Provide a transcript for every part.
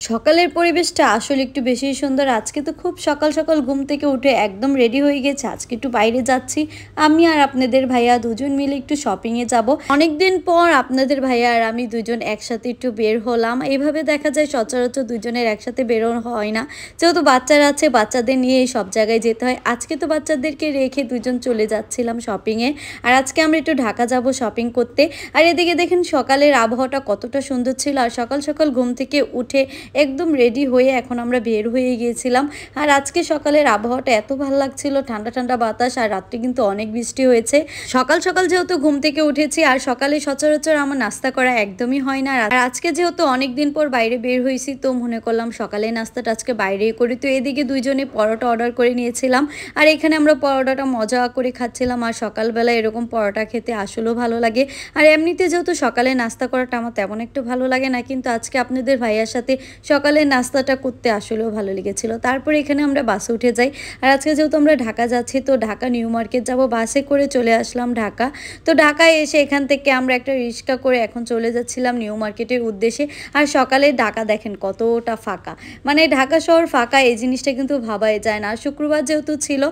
সকালের পরিবেশটা আসলে একটু বেশি সুন্দর। আজকে তো খুব সকাল সকাল ঘুম থেকে উঠে একদম রেডি হয়ে গেছে। আজকে একটু বাইরে যাচ্ছি। আমি আর আপনাদের ভাইয়া দুজন মিলে একটু শপিংয়ে যাব। অনেকদিন পর আপনাদের ভাইয়া আর আমি দুজন একসাথে একটু বের হলাম। এইভাবে দেখা যায় সচরাচর দুজনের একসাথে বেরোনো হয় না। যেহেতু বাচ্চারা আছে, বাচ্চাদের নিয়ে সব জায়গায় যেতে হয়। আজকে তো বাচ্চাদেরকে রেখে দুজন চলে যাচ্ছিলাম শপিংয়ে। আর আজকে আমরা একটু ঢাকা যাব শপিং করতে। আর এদিকে দেখেন সকালের আবহাওয়াটা কতটা সুন্দর ছিল। আর সকাল সকাল ঘুম থেকে উঠে একদম রেডি হয়ে এখন আমরা বের হয়ে গিয়েছিলাম। আর আজকে সকালের আবহাওয়াটা এত ভালো লাগছিল, ঠান্ডা ঠান্ডা বাতাস, আর রাত্রে কিন্তু অনেক বৃষ্টি হয়েছে। সকাল সকাল যেহেতু ঘুম থেকে উঠেছি, আর সকালে সচরাচর আমার নাস্তা করা একদমই হয় না। আর আজকে যেহেতু অনেক দিন পর বাইরে বের হয়েছি, তো মনে করলাম সকালে নাস্তাটা আজকে বাইরেই করি। তো এদিকে দুইজনে পরোটা অর্ডার করে নিয়েছিলাম। আর এখানে আমরা পরোটাটা মজা করে খাচ্ছিলাম। আর সকালবেলা এরকম পরোটা খেতে আসলেও ভালো লাগে। আর এমনিতে যেহেতু সকালে নাস্তা করাটা আমার তেমন একটু ভালো লাগে না, কিন্তু আজকে আপনাদের ভাইয়ার সাথে সকালের নাস্তাটা করতে আসলেও ভালো লেগেছিল। তারপরে এখানে আমরা বাসে উঠে যাই। আর আজকে যেহেতু আমরা ঢাকা যাচ্ছি, তো ঢাকা নিউ মার্কেট যাব, বাসে করে চলে আসলাম ঢাকা। তো ঢাকায় এসে এখান থেকে আমরা একটা রিক্সা করে এখন চলে যাচ্ছিলাম নিউ মার্কেটের উদ্দেশ্যে। আর সকালে ঢাকা দেখেন কতটা ফাঁকা, মানে ঢাকা শহর ফাঁকা, এই জিনিসটা কিন্তু ভাবাই যায় না। আর শুক্রবার যেহেতু ছিল,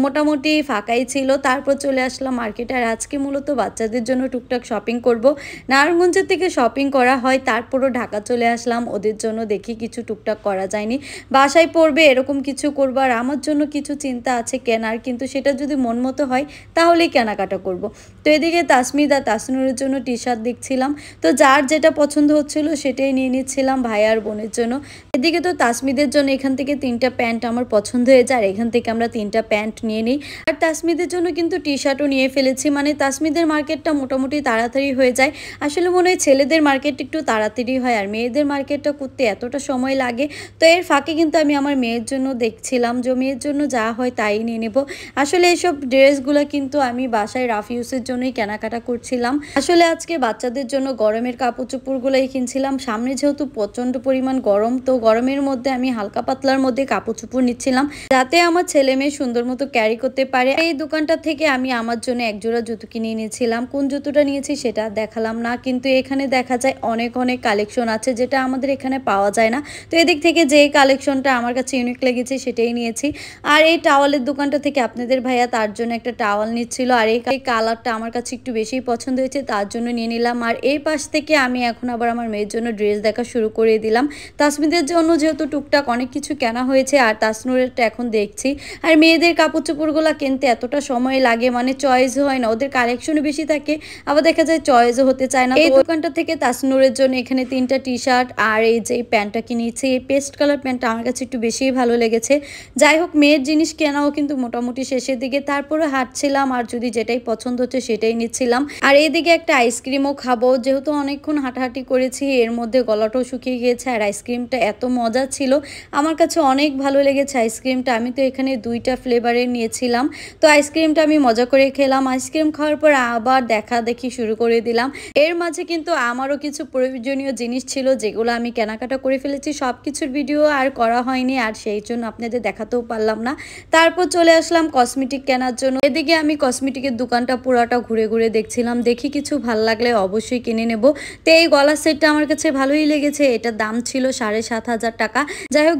মোটামুটি ফাঁকাই ছিল। তারপর চলে আসলাম মার্কেটে। আর আজকে মূলত বাচ্চাদের জন্য টুকটাক শপিং করব। নারায়ণগঞ্জের থেকে শপিং করা হয়, তারপরও ঢাকা চলে আসলাম ওদের জন্য। দেখি কিছু টুকটাক করা যায়নি, বাসায় পড়বে এরকম কিছু করবো। আর আমার জন্য কিছু চিন্তা আছে কেনার, কিন্তু সেটা যদি মন মতো হয় তাহলেই কেনাকাটা করব। তো এদিকে তাসমিদ আর তাসনুরের জন্য টি শার্ট দেখছিলাম। তো যার যেটা পছন্দ হচ্ছিল সেটাই নিয়ে নিচ্ছিলাম ভাই আর বোনের জন্য। এদিকে তো তাসমিদের জন্য এখান থেকে 3টা প্যান্ট আমার পছন্দ হয়ে যায়, আর এখান থেকে আমরা 3টা প্যান্ট নিয়ে নিই। আর তাসমিদের জন্য কিন্তু টি শার্টও নিয়ে ফেলেছি। মানে তাসমিদের মার্কেটটা মোটামুটি তাড়াতাড়ি হয়ে যায়। আসলে মনে হয় ছেলেদের মার্কেট একটু তাড়াতাড়ি হয়, আর মেয়েদের মার্কেটটা করতে এতটা সময় লাগে। তো এর ফাঁকে কিন্তু আমি আমার মেয়ের জন্য দেখছিলাম যে মেয়ের জন্য যা হয় তাই নিয়ে নেব। আসলে এসব ড্রেসগুলো কিন্তু আমি বাসায় রাফ ইউজের জন্যই কেনাকাটা করছিলাম। আসলে আজকে বাচ্চাদের জন্য গরমের কাপড় চোপড়গুলোই কিনছিলাম। সামনে যেহেতু প্রচন্ড পরিমাণ গরম, তো গরমের মধ্যে আমি হালকা পাতলার মধ্যে কাপড় চোপড় নিচ্ছিলাম, যাতে আমার ছেলে মেয়ে সুন্দর মতো ক্যারি করতে পারে। এই দোকানটা থেকে আমি আমার জন্য একজোড়া জুতো কিনে নিয়েছিলাম। কোন জুতোটা নিয়েছি সেটা দেখালাম না, কিন্তু এখানে দেখা যায় অনেক অনেক কালেকশন আছে যেটা আমাদের এখানে পাওয়া যায় না। তো এদিক থেকে যে কালেকশনটা আমার কাছে ইউনিক লেগেছে সেটাই নিয়েছি। আর এই টাওয়ালের দোকানটা থেকে আপনাদের ভাইয়া তার জন্য একটা টাওয়াল নিচ্ছিল, আর এই কালারটা আমার কাছে একটু বেশিই পছন্দ হয়েছে, তার জন্য নিয়ে নিলাম। আর এই পাশ থেকে আমি এখন আবার আমার মেয়ের জন্য ড্রেস দেখা শুরু করে দিলাম। তাসমিদের জন্য যেহেতু টুকটাক অনেক কিছু কেনা হয়েছে, আর তাসনুরেরটা এখন দেখছি। আর মেয়েদের কাপড় চোপড়গুলো কিনতে এতটা সময় লাগে, মানে চয়েস হয় না, ওদের কালেকশনও বেশি থাকে, আবার দেখা যায় চয়েসও হতে চায় না। এই দোকানটা থেকে তাসনুরের জন্য এখানে 3টা টি শার্ট আর এই যে প্যান্টটা কিনেছি, এই পেস্ট কালার প্যান্টটা আমার কাছে একটু বেশিই ভালো লেগেছে। যাই হোক, মেয়ের জিনিস কেনাও কিন্তু মোটামুটি শেষের দিকে, তারপরে হাঁটছিলাম আর যদি যেটাই পছন্দ হচ্ছে সেটাই নিচ্ছিলাম। আর এইদিকে একটা আইসক্রিমও খাবো, যেহেতু অনেকক্ষণ হাঁটাহাঁটি করেছি, এর মধ্যে গলাটাও শুকিয়ে গিয়েছে। আর আইসক্রিমটা এত মজা ছিল, আমার কাছে অনেক ভালো লেগেছে আইসক্রিমটা। আমি তো এখানে 2টা ফ্লেভারের নিয়েছিলাম। তো আইসক্রিমটা আমি মজা করে খেলাম। আইসক্রিম খাওয়ার পর আবার দেখা দেখি শুরু করে দিলাম। এর মাঝে কিন্তু আমারও কিছু প্রয়োজনীয় জিনিস ছিল যেগুলো আমি কেনাকাটা করে ফেলেছি। সব কিছুর ভিডিও আর করা হয়নি, আর সেই জন্য আপনাদের দেখাতেও পারলাম না। তারপর চলে আসলাম কসমেটিক কেনার জন্য। এদিকে আমি কসমেটিকের দোকানটা পুরাটা ঘুরে ঘুরে দেখছিলাম, দেখি কিছু ভাল লাগলে অবশ্যই কিনে নেব। তো এই গলার সেটটা আমার কাছে ভালোই লেগেছে, এটার দাম ছিল 7,500 টাকা। যাই হোক,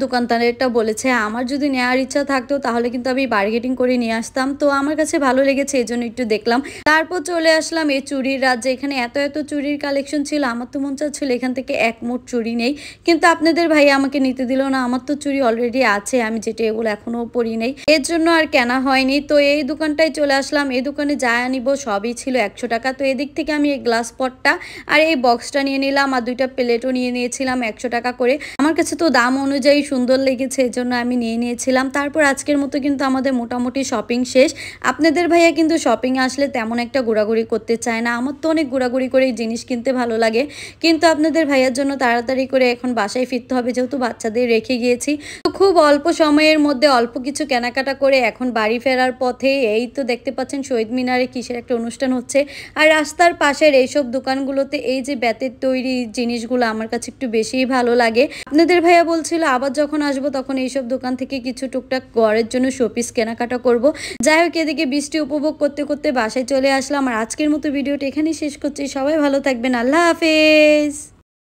দোকানদারেরটা বলেছে আমার যদি নেওয়ার ইচ্ছা থাকতো তাহলে কিন্তু আমি বার্গেটিং করে নিয়ে আসতাম। তো আমার কাছে ভালো লেগেছে, এই জন্য একটু দেখলাম। তারপর চলে আসলাম এই চুড়ির রাজ্যে। এখানে এত এত চুড়ির কালেকশন ছিল, আমার তো মন চাচ্ছিল এখান থেকে এক মোট চুড়ি নেই, কিন্তু আপনাদের ভাই আমাকে নিতে দিল না। আমার তো চুড়ি অলরেডি আছে, আমি যেটা এগুলো এখনো পরি নেই, এর জন্য আর কেনা হয়নি। তো এই দোকানটায় চলে আসলাম। এই দোকানে যা নিব সবই ছিল 100 টাকা। তো এদিক থেকে আমি এই গ্লাস পটটা আর এই বক্সটা নিয়ে নিলাম, আর 2টা প্লেটও নিয়ে নিয়েছিলাম 100 টাকা করে। আমার কাছে তো দাম অনুযায়ী সুন্দর লেগেছে, এই জন্য আমি নিয়ে নিয়েছিলাম। তারপর আজকের মতো কিন্তু আমাদের মোটামুটি শপিং শেষ। আপনাদের ভাইয়া কিন্তু শপিংয়ে আসলে তেমন একটা ঘোরাঘুরি করতে চায় না। আমার তো অনেক ঘোরাঘুরি করে জিনিস কিনতে ভালো লাগে, কিন্তু আপনাদের ভাইয়ার জন্য তাড়াতাড়ি করে এখন বাসায় ফিরতে হবে, যেহেতু বাচ্চাদের রেখে গিয়েছি। তো খুব অল্প সময়ের মধ্যে অল্প কিছু কেনাকাটা করে এখন বাড়ি ফেরার পথে এই তো দেখতে পাচ্ছেন শহীদ মিনারে কিসের একটা অনুষ্ঠান হচ্ছে। আর রাস্তার পাশের এইসব দোকানগুলোতে এই যে বেতের তৈরি জিনিসগুলো আমার কাছে একটু বেশিই ভালো লাগে। আপনাদের ভাইয়া বলছিল আবার যখন আসবো তখন এইসব দোকান থেকে কিছু টুকটাক ঘরের জন্য শোপিস কেনাকাটা করব। যাই হোক, এদিকে বৃষ্টি উপভোগ করতে করতে বাসায় চলে আসলাম। আর আজকের মতো ভিডিওটা এখানেই শেষ করছি। সবাই ভালো থাকবেন, আল্লাহ হাফেজ।